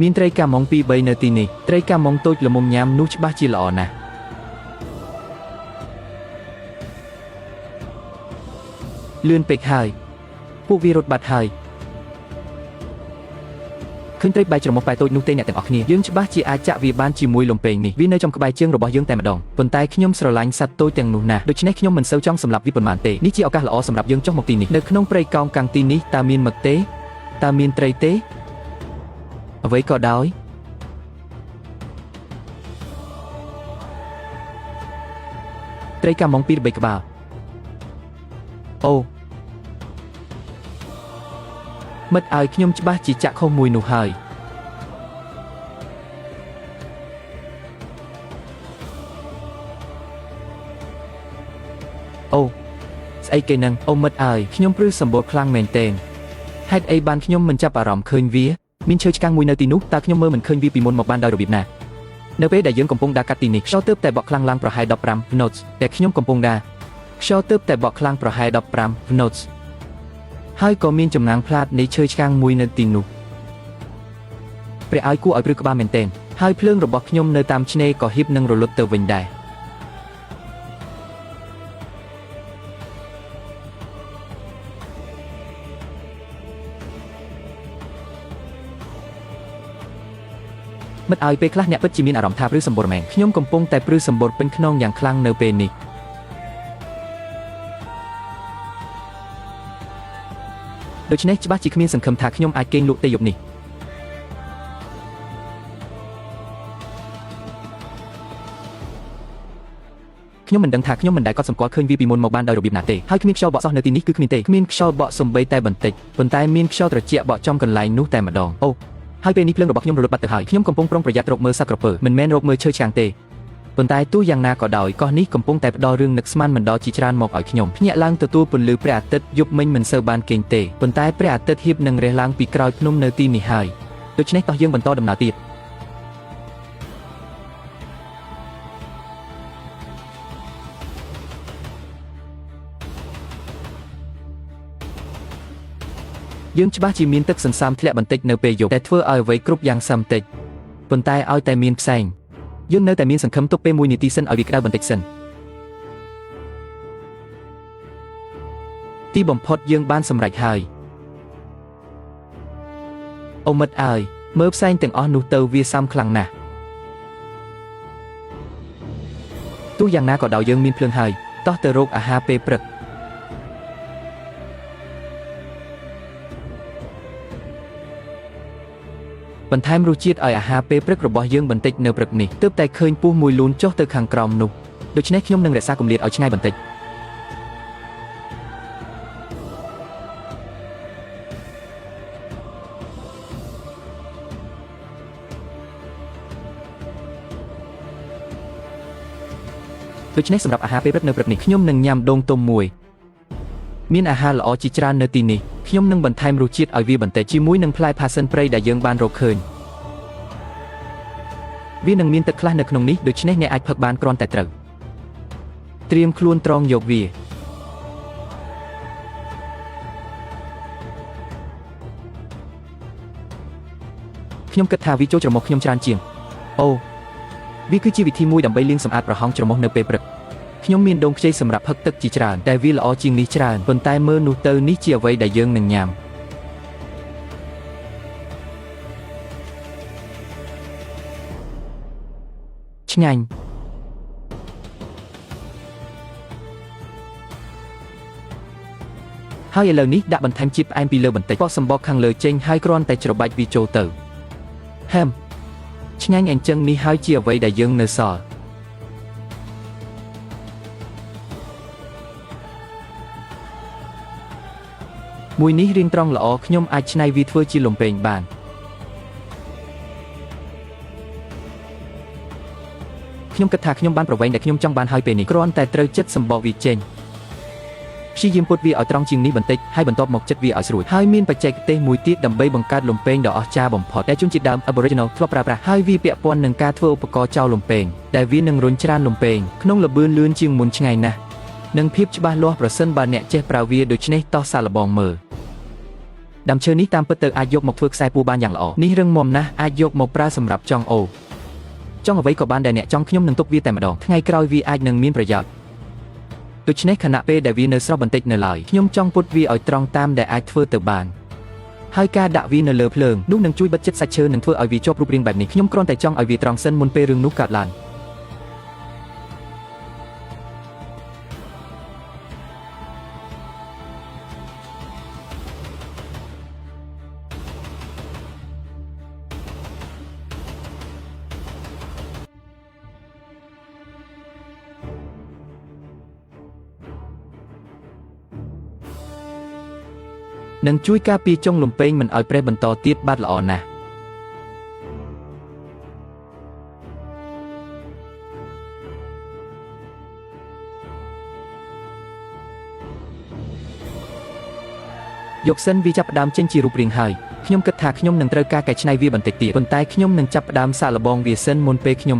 មានត្រីកាម៉ុង2-3នៅទីនេះត្រីកាម៉ុងតូចល្មមញ៉ាំនោះច្បាស់ជាល្អណាស់លឿនពេកហើយពួកវារត់បាត់ហើយឃើញត្រីបែកច្រមុះប៉ែតូចនោះទេអ្នកទាំងអស់គ្នាយើងច្បាស់ជាអាចចាក់វាបានជាមួយលំពេងនេះវានៅចំក្បែរជើងរបស់យើងតែម្ដងប៉ុន្តែខ្ញុំស្រឡាញ់សត្វតូចទាំងនោះណាស់ដូច្នេះខ្ញុំមិនសូវចង់សម្លាប់វាប៉ុន្មានទេនេះជាឱកាសល្អសម្រាប់យើងចុះមកទីនេះនៅក្នុងព្រៃកោងកាំងទីនេះតើមានមឹកទេតើមានត្រីទេអ្វីក៏ដោយត្រីកាម៉ុង2-3ក្បាលអូមិត្តឲ្យខ្ញុំច្បាស់ជាចាក់ខុសមួយនោះហើយអូស្អីគេនឹងអូមិត្តឲ្យខ្ញុំព្រឺសម្បូរខ្លាំងមែនទែនហេតុអីបានខ្ញុំមិនចាប់អារម្មណ៍ឃើញវាមានឈើឆ្កាំងមួយនៅទីនោះតើខ្ញុំមើលមិនឃើញវាពីមុនមកបានដោយរបៀបណានៅពេលដែលយើងកំពុងដើរកាត់ទីនេះខ្យល់ទើបតែបក់ខ្លាំងឡើងប្រហែល15 knots តែខ្ញុំកំពុងដើរខ្យល់ទើបតែបក់ខ្លាំងប្រហែល15 knots ហើយក៏មានចំណាំងផ្លាតនៃឈើឆ្កាំងមួយនៅទីនោះព្រះឲ្យគួរឲ្យព្រឺក្បាលមែនទែនហើយភ្លើងរបស់ខ្ញុំនៅតាមឆ្នេរក៏ហៀបនឹងរលត់ទៅវិញដែរមិត្តឲ្យពេលខ្លះអ្នកពិតជាមានអារម្មណ៍ថាព្រឺសម្បូរមែនខ្ញុំកំពុងតែព្រឺសម្បូរពេញខ្នងយ៉ាងខ្លាំងនៅពេលនេះដូច្នេះច្បាស់ជាគ្មានសង្ឃឹមថាខ្ញុំអាចគេងលក់ទេយប់នេះខ្ញុំមិនដឹងថាខ្ញុំមិនដែលកត់សម្គាល់ឃើញវាពីមុនមកបានដោយរបៀបណាទេហើយគ្មានខ្យល់បក់សោះនៅទីនេះគឺគ្មានទេគ្មានខ្យល់បក់សំបីតែបន្តិចប៉ុន្តែមានខ្យល់ត្រជាក់បក់ចំកន្លែងនោះតែម្ដងអូហើយពេលនេះភ្លើងរបស់ខ្ញុំរលត់បាត់ទៅហើយខ្ញុំកំពុងប្រុងប្រយ័ត្នរកមើលសត្វក្រពើមិនមែនរកមើលឈើឆ្កាំងទេប៉ុន្តែទោះយ៉ាងណាក៏ដោយកោះនេះកំពុងតែផ្ដល់រឿងនឹកស្មានមិនដល់ជាច្រើនមកឲ្យខ្ញុំភ្ញាក់ឡើងទទួលពន្លឺព្រះអាទិត្យយប់មិញមិនសូវបានគេងទេប៉ុន្តែព្រះអាទិត្យហៀបនឹងរះឡើងពីក្រោយភ្នំនៅទីនេះហើយដូច្នេះតោះយើងបន្តដំណើរទៀតយើងច្បាស់ជាមានទឹកសន្សើមធ្លាក់បន្តិចនៅពេលយប់តែធ្វើឲ្យអ្វីគ្រប់យ៉ាងសឹមតិចប៉ុន្តែឲ្យតែមានផ្សែងយើងនៅតែមានសង្ឃឹមទុកពេល1នាទីសិនឲ្យវាក្តៅបន្តិចសិនទីបំផុតយើងបានសម្រេចហើយអូមិត្តអើយមើលផ្សែងទាំងអស់នោះទៅវាសើមខ្លាំងណាស់ទោះយ៉ាងណាក៏ដោយយើងមានភ្លើងហើយតោះទៅរកអាហារពេលព្រឹកបន្ថែមរសជាតិឲ្យអាហារពេលព្រឹករបស់យើងបន្តិចនៅព្រឹកនេះទើបតែឃើញពស់មួយលូនចុះទៅខាងក្រោមនោះដូច្នេះខ្ញុំនឹងរក្សាគម្លាតឲ្យឆ្ងាយបន្តិចដូច្នេះសម្រាប់អាហារពេលព្រឹកនៅព្រឹកនេះខ្ញុំនឹងញ៉ាំដូងទុំមួយមានអាហារល្អជាច្រើននៅទីនេះខ្ញុំនឹងបន្ថែមរសជាតិឲ្យវាបន្តិចជាមួយនឹងផ្លែផាសិនព្រៃដែលយើងបានរកឃើញវានឹងមានទឹកខ្លះនៅក្នុងនេះដូច្នេះអ្នកអាចផឹកបានគ្រាន់តែត្រូវត្រៀមខ្លួនត្រង់យកវាខ្ញុំគិតថាវាចូលច្រមុះខ្ញុំច្រើនជាងអូវាគឺជាវិធីមួយដើម្បីលាងសម្អាតប្រហោងច្រមុះនៅពេលព្រឹកខ្ញុំមានដូងខ្ចីសម្រាប់ផឹកទឹកជាច្រើនតែវាល្អជាងនេះច្រើនប៉ុន្តែមើលនោះទៅនេះជាអ្វីដែលយើងនឹងញ៉ាំឆ្ងាញ់ហើយឥឡូវនេះដាក់បន្ថែមជាតិផ្អែមពីលើបន្តិចបកសម្បកខាងលើចេញហើយគ្រាន់តែច្របាច់វាចូលទៅហឹមឆ្ងាញ់អញ្ចឹងនេះហើយជាអ្វីដែលយើងនៅសល់ មួយនេះរៀងត្រង់ល្អខ្ញុំអាចច្នៃវាធ្វើជាលំពេងបានខ្ញុំគិតថាខ្ញុំបានប្រវែងដែលខ្ញុំចង់បានហើយពេលនេះគ្រាន់តែត្រូវចិត្តសម្បកវាចេញព្យាយាមពុតវាឲ្យត្រង់ជាងនេះបន្តិចហើយបន្ទាប់មកចិត្តវាឲ្យស្រួចហើយមានបច្ចេកទេសមួយទៀតដើម្បីបង្កើតលំពេងដ៏អស្ចារ្យបំផុតដែលជនជាតិដើម Aboriginal ធ្លាប់ប្រើប្រាស់ហើយវាពាក់ព័ន្ធនឹងការធ្វើឧបករណ៍ចោលលំពេងដែលវានឹងរុញច្រានលំពេងក្នុងល្បឿនលឿនជាងមុនឆ្ងាយណាស់និងភាពច្បាស់លាស់ប្រសិនបើអ្នកចេះប្រើវាដូច្នេះតោះសាកល្បងមើលដើមឈើនេះតាមពិតទៅអាចយកមកធ្វើខ្សែពួរបានយ៉ាងល្អនេះរឹងមាំណាស់អាចយកមកប្រើសម្រាប់ចង់អូចង់អ្វីក៏បានដែលអ្នកចង់ខ្ញុំនឹងទុកវាតែម្ដងថ្ងៃក្រោយវាអាចនឹងមានប្រយោជន៍ដូច្នេះខណៈពេលដែលវានៅស្រស់បន្តិចនៅឡើយខ្ញុំចង់ពុតវាឲ្យត្រង់តាមដែលអាចធ្វើទៅបានហើយការដាក់វានៅលើភ្លើងនោះនឹងជួយបិទជិតសាច់ឈើនិងធ្វើឲ្យវាជាប់រូបរាងបែបនេះខ្ញុំគ្រាន់តែចង់ឲ្យវាត្រង់សិនមុនពេលរឿងនោះកើតឡើងនឹងជួយការពារចុងលំពេងមិនឲ្យប្រេះបន្តទៀតបាទល្អណាស់យកសិនវាចាប់ផ្ដើមចេញជារូបរាងហើយខ្ញុំគិតថាខ្ញុំនឹងត្រូវការកែច្នៃវាបន្តិចទៀតប៉ុន្តែខ្ញុំនឹងចាប់ផ្ដើមសាកល្បងវាសិនមុនពេលខ្ញុំ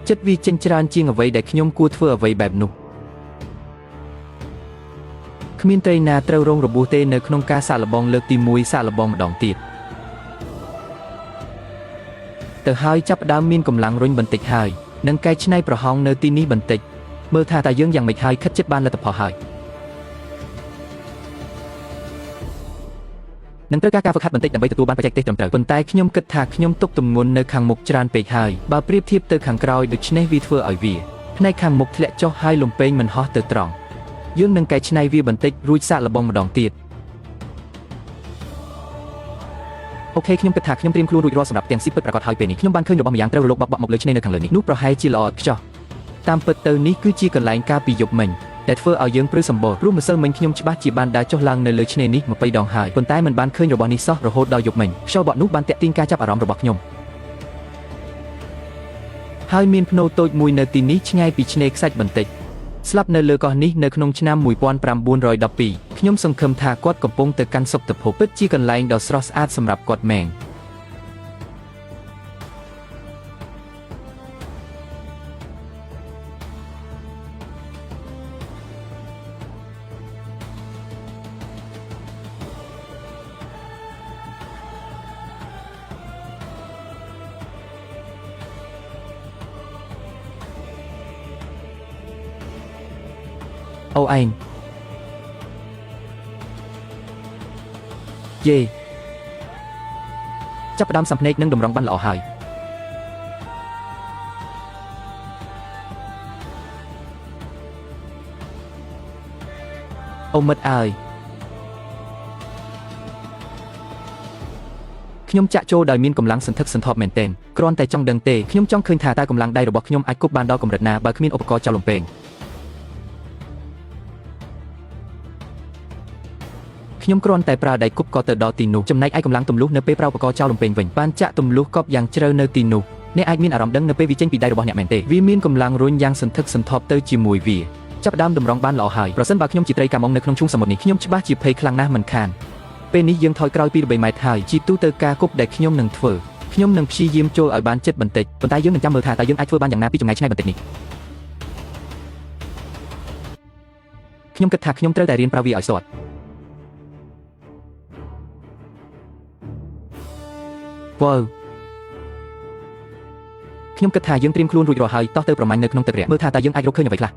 ចិត្តវាចេញច្រើនជាងអ្វីដែលខ្ញុំគួរធ្វើអ្វីបែបនោះគ្មានត្រីណាត្រូវរងរបួសទេនៅក្នុងការសាកល្បងលើកទី1សាកល្បងម្ដងទៀតទៅហើយចាប់ផ្ដើមមានកម្លាំងរុញបន្តិចហើយនឹងកែច្នៃប្រហោងនៅទីនេះបន្តិចមើលថាតើយើងយ៉ាងម៉េចហើយខិតជិតបានលទ្ធផលហើយនឹងត្រូវការហ្វឹកហាត់បន្តិចដើម្បីទទួលបានបច្ចេកទេសត្រឹមត្រូវប៉ុន្តែខ្ញុំគិតថាខ្ញុំទុកទម្ងន់នៅខាងមុខច្រើនពេកហើយបើប្រៀបធៀបទៅខាងក្រោយដូច្នេះវាធ្វើឲ្យវាផ្នែកខាងមុខធ្លាក់ចុះហើយលំពេងមិនហោះទៅត្រង់យើងនឹងកែច្នៃវាបន្តិចរួចសាកល្បងម្ដងទៀតអូខេខ្ញុំគិតថាខ្ញុំត្រៀមខ្លួនរួចរាល់សម្រាប់ទាំងស៊ីពិតប្រាកដហើយពេលនេះខ្ញុំបានឃើញរបស់ម្យ៉ាងត្រូវរលកបក់មកលើឆ្នេរនៅខាងលើនេះនោះប្រហែលជាល្អឥតខ្ចោះតាមពិតទៅនេះគឺជាកន្លែងការពីយប់មិញដែលធ្វើឲ្យយើងព្រឺសម្បូរព្រោះម្សិលមិញខ្ញុំច្បាស់ជាបានដើរចុះឡើងនៅលើឆ្នេរនេះ20ដងហើយប៉ុន្តែមិនបានឃើញរបស់នេះសោះរហូតដល់យប់មិញខ្យល់បក់នោះបានទាក់ទាញការចាប់អារម្មណ៍របស់ខ្ញុំហើយមានភ្នូរតូចមួយនៅទីនេះឆ្ងាយពីឆ្នេរខ្សាច់បន្តិចស្លាប់នៅលើកោះនេះនៅក្នុងឆ្នាំ1912ខ្ញុំសង្ឃឹមថាគាត់កំពុងទៅកាន់សុគតិភពពិតជាកន្លែងដ៏ស្រស់ស្អាតសម្រាប់គាត់មែនអូឯងយេចាប់ផ្ដើមសំភ្នែកនិងតម្រង់បានល្អហើយអូមិត្តអើយខ្ញុំចាក់ចូលដោយមានកម្លាំងសន្ធឹកសន្ធាប់មែនទែនគ្រាន់តែចង់ដឹងទេខ្ញុំចង់ឃើញថាតើកម្លាំងដៃរបស់ខ្ញុំអាចគប់បានដល់កម្រិតណាបើគ្មានឧបករណ៍ចោលលំពេងខ្ញុំគ្រាន់តែប្រើដៃគប់ក៏ទៅដល់ទីនោះចំណែកឯកម្លាំងទម្លុះនៅពេលប្រើឧបករណ៍ចោលលំពេងវិញបានចាក់ទម្លុះកប់យ៉ាងជ្រៅនៅទីនោះអ្នកអាចមានអារម្មណ៍ដឹងនៅពេលវាចេញពីដៃរបស់អ្នកមែនទេវាមានកម្លាំងរុញយ៉ាងសន្ធឹកសន្ធាប់ទៅជាមួយវាចាប់ផ្ដើមតម្រង់បានល្អហើយប្រសិនបើខ្ញុំជាត្រីកាម៉ុងនៅក្នុងឈូងសមុទ្រនេះខ្ញុំច្បាស់ជាភ័យខ្លាំងណាស់មិនខានពេលនេះយើងថយក្រោយពី3ម៉ែត្រហើយជីទូទៅការគប់ដែលខ្ញុំនឹងធ្វើខ្ញុំនឹងព្យាយាមចូលឲ្យបានជិតបន្តិចប៉ុន្តែយើងនឹងចាំមើលថាតើយើងអាចធ្វើបានយ៉ាងណាពីចម្ងាយឆ្ងាយបន្តិចនេះខ្ញុំគិតថាខ្ញុំត្រូវតែរៀនប្រើវាឲ្យស្ទាត់វ៉ាវខ្ញុំគិតថាយើងត្រៀមខ្លួនរួចរាល់ហើយតោះទៅប្រមាញ់នៅក្នុងទឹករាក់មើលថាតើយើងអាចរកឃើញអ្វីខ្លះ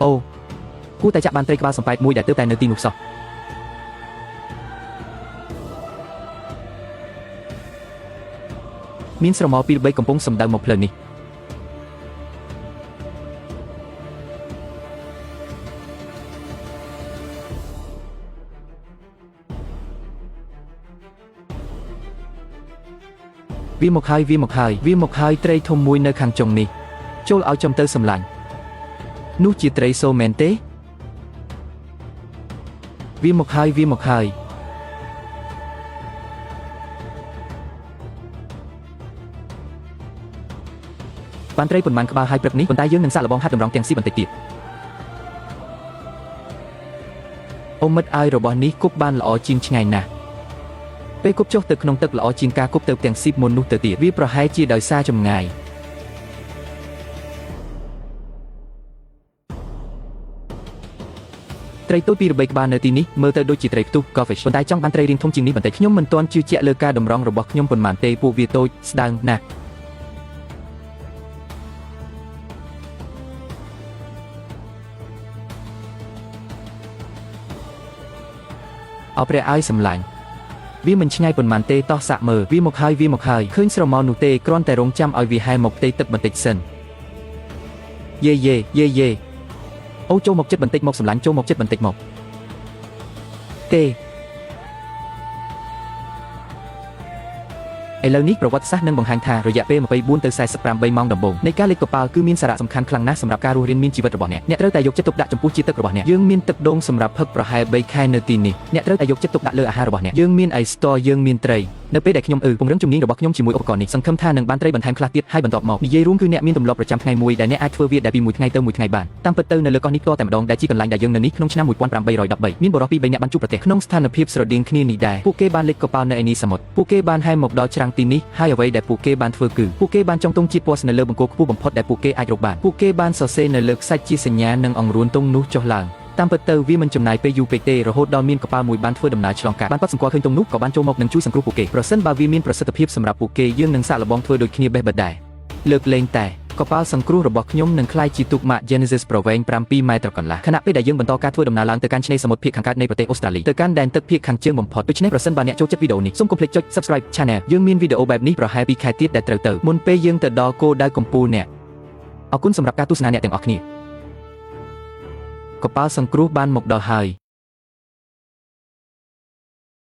អូគួរតែចាក់បានត្រីក្បាលសំប៉ែតមួយដែលទើបតែនៅទីនោះសោះមានស្រមោលពីរបីកំពុងសម្ដៅមកផ្លូវនេះ វាមកហើយត្រីធំមួយនៅខាងចុងនេះចូលឲ្យចំទៅសម្លាញ់នោះជាត្រីសូមែនទេវាមកហើយបានត្រីប៉ុន្មានក្បាលហើយព្រឹកនេះប៉ុន្តែយើងនឹងសាកល្បងហាត់តម្រង់ទាំងស៊ីបន្តិចទៀតអូមិត្តអាយរបស់នេះគប់បានល្អជាងឆ្ងាយណាស់ពេលគប់ចុះទៅក្នុងទឹកល្អជាងការគប់ទៅទាំងស៊ីមុននោះទៅទៀតវាប្រហែលជាដោយសារចម្ងាយត្រីតូចពីរបីក្បាលនៅទីនេះមើលទៅដូចជាត្រីផ្ទុះ Goldfish ប៉ុន្តែចង់បានត្រីរាងធំជាងនេះបន្តិចខ្ញុំមិនទាន់ជឿជាក់លើការតម្រង់របស់ខ្ញុំប៉ុន្មានទេពួកវាតូចស្ដើងណាស់អោព្រះអាយសម្លាញ់វាមិនឆ្ងាយប៉ុន្មានទេតោះសាក់មើលវាមកហើយឃើញស្រមោលនោះទេគ្រាន់តែរងចាំឲ្យវាហែលមកផ្ទៃទឹកបន្តិចសិនយេអូចូលមកចិត្តបន្តិចមកសម្លាញ់ចូលមកចិត្តបន្តិចមកទេឥឡូវនេះប្រវត្តិសាស្ត្រនឹងបង្ហាញថារយៈពេល24ទៅ48ម៉ោងដំបូងនៃការលេចកប៉ាល់គឺមានសារៈសំខាន់ខ្លាំងណាស់សម្រាប់ការរស់រានមានជីវិតរបស់អ្នកត្រូវតែយកចិត្តទុកដាក់ចំពោះជាតិទឹករបស់អ្នកយើងមានទឹកដូងសម្រាប់ផឹកប្រហែល3ខែនៅទីនេះអ្នកត្រូវតែយកចិត្តទុកដាក់លើអាហាររបស់អ្នកយើងមាន ice store យើងមានត្រីនៅពេលដែលខ្ញុំពង្រឹងជំនាញរបស់ខ្ញុំជាមួយឧបករណ៍នេះសង្ឃឹមថានឹងបានត្រីបន្ថែមខ្លះទៀតហើយបន្ទាប់មកនិយាយរួមគឺអ្នកមានទម្លាប់ប្រចាំថ្ងៃមួយដែលអ្នកអាចធ្វើវាដែលពីមួយថ្ងៃទៅមួយថ្ងៃបានតាមពិតទៅនៅលើកោះនេះតតែម្ដងដែលជាកន្លែងដែលយើងនៅនេះក្នុងឆ្នាំ1813មានបរិសុទ្ធ2-3នាក់បានជួបប្រទះក្នុងស្ថានភាពស្រដៀងគ្នានេះដែរពួកគេបានលេចកប៉ាល់នៅឯនេះសមុទ្រពួកគេបានហែលមកដល់ច្រាំងទីនេះហើយអ្វីដែលពួកគេបានធ្វើគឺពួកគេបានចងទង់ជាតិពណ៌នៅលើបង្គោលខ្ពស់បំផុតដែលពួកគេអាចរកបានពួកគេបានសរសេរនៅលើខ្សាច់ជាសញ្ញានិងអង្រួនទង់នោះចុះឡើងតាមពិតទៅវាមិនចំណាយពេលយូរពេកទេរហូតដល់មានកប៉ាល់មួយបានធ្វើដំណើរឆ្លងកាត់បានប៉ាត់សម្គាល់ឃើញទង់នោះក៏បានចូលមកនឹងជួយសង្គ្រោះពួកគេប្រសិនបើវាមានប្រសិទ្ធភាពសម្រាប់ពួកគេយើងនឹងសាកល្បងធ្វើដូចគ្នាបេះបិទដែរលើកលែងតែកប៉ាល់សង្គ្រោះរបស់ខ្ញុំនឹងក្លាយជាទូកម៉ាក Genesis ប្រវែង7ម៉ែត្រកន្លះខណៈពេលដែលយើងបន្តការធ្វើដំណើរឡើងទៅកាន់ឆ្នេរសមុទ្រភាគខាងកើតនៃប្រទេសអូស្ត្រាលីទៅកាន់ដែនទឹកភាគខាងជើងបំផុតដូច្នេះប្រសិនបើអ្នកចូលចិត្តវីដេអូនេះសូមកុំភ្លេចចុច Subscribe Channel យើងមានវីដេអូបែបនេះប្រហែល2ខែទៀតដែលត្រូវទៅមុនពេលយើងទៅដល់គោលដៅកំពូលអ្នកអរគុណសម្រាប់ការទស្សនាអ្នកទាំងអស់គ្នាកប៉ាល់សង្គ្រោះបានមកដល់ហើយ